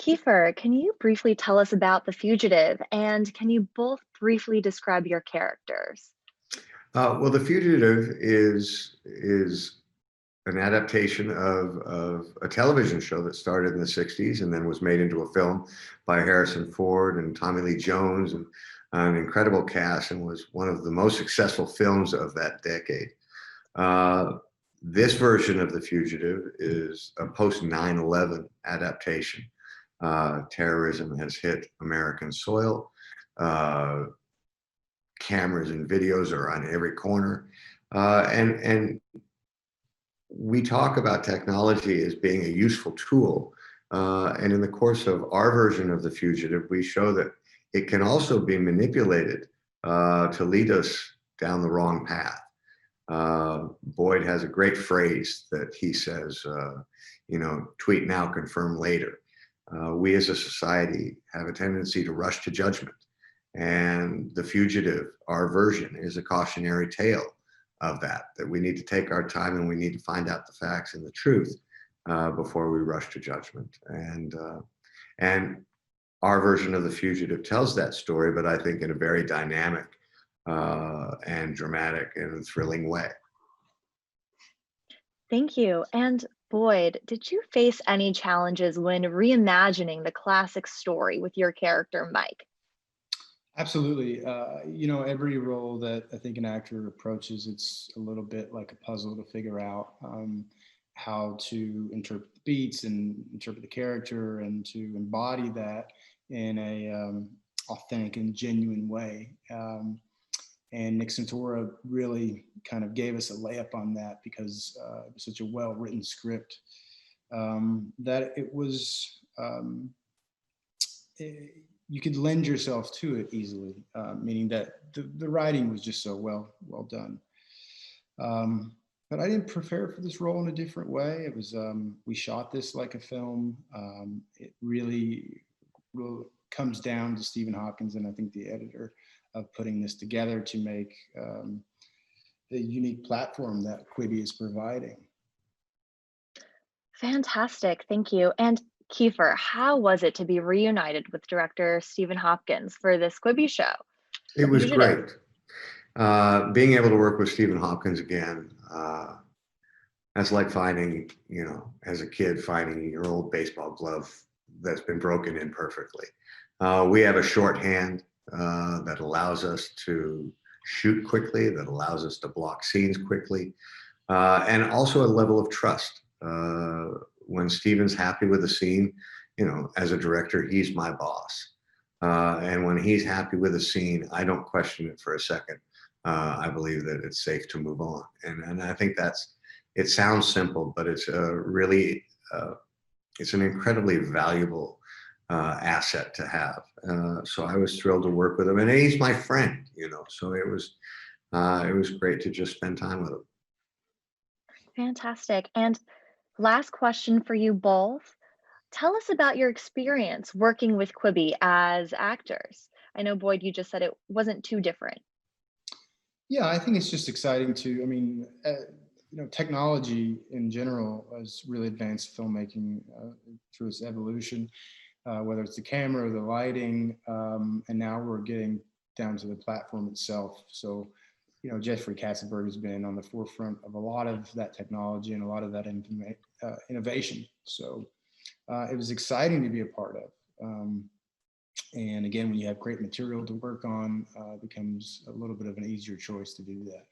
Kiefer, can you briefly tell us about The Fugitive? And can you both briefly describe your characters? Well, The Fugitive is an adaptation of a television show that started in the '60s and then was made into a film by Harrison Ford and Tommy Lee Jones and an incredible cast, and was one of the most successful films of that decade. Uh, this version of The Fugitive is a post 9/11 adaptation. Terrorism has hit American soil. Uh, Cameras and videos are on every corner. And we talk about technology as being a useful tool. And in the course of our version of The Fugitive, we show that it can also be manipulated to lead us down the wrong path. Boyd has a great phrase that he says, tweet now, confirm later. We as a society have a tendency to rush to judgment. And The Fugitive, our version, is a cautionary tale of that we need to take our time and we need to find out the facts and the truth before we rush to judgment. And our version of The Fugitive tells that story, but I think in a very dynamic and dramatic and thrilling way. Thank you. And Boyd, did you face any challenges when reimagining the classic story with your character, Mike? Absolutely. Every role that I think an actor approaches, it's a little bit like a puzzle to figure out how to interpret the beats and interpret the character and to embody that in a authentic and genuine way. And Nick Santora really kind of gave us a layup on that because it was such a well-written script that it was. You could lend yourself to it easily, meaning that the writing was just so well done. But I didn't prepare for this role in a different way. It was we shot this like a film. It really comes down to Stephen Hopkins and I think the editor of putting this together to make the unique platform that Quibi is providing. Fantastic. Thank you. And Kiefer, how was it to be reunited with director Stephen Hopkins for this Quibi show, It The was Fugitive? great. Being able to work with Stephen Hopkins again, that's like finding, as a kid, finding your old baseball glove that's been broken in perfectly. We have a shorthand that allows us to shoot quickly, that allows us to block scenes quickly, and also a level of trust. When Steven's happy with a scene, as a director, he's my boss. And when he's happy with a scene, I don't question it for a second. I believe that it's safe to move on. And I think it sounds simple, but it's it's an incredibly valuable asset to have. So I was thrilled to work with him, and he's my friend, so it was great to just spend time with him. Fantastic. And last question for you both. Tell us about your experience working with Quibi as actors. I know, Boyd, you just said it wasn't too different. Yeah, I think it's just exciting to, technology in general has really advanced filmmaking through its evolution, whether it's the camera or the lighting, and now we're getting down to the platform itself. So, Jeffrey Katzenberg has been on the forefront of a lot of that technology and a lot of that innovation. So it was exciting to be a part of. And again, when you have great material to work on, it becomes a little bit of an easier choice to do that.